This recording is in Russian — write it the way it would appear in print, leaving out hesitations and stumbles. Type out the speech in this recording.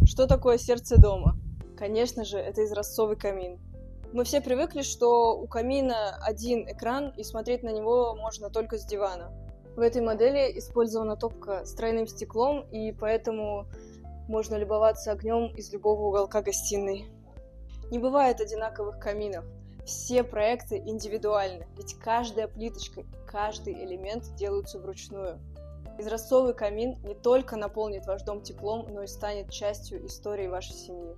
Что такое сердце дома? Конечно же, это изразцовый камин. Мы все привыкли, что у камина один экран, и смотреть на него можно только с дивана. В этой модели использована топка с тройным стеклом, и поэтому можно любоваться огнем из любого уголка гостиной. Не бывает одинаковых каминов. Все проекты индивидуальны, ведь каждая плиточка и каждый элемент делаются вручную. Изразцовый камин не только наполнит ваш дом теплом, но и станет частью истории вашей семьи.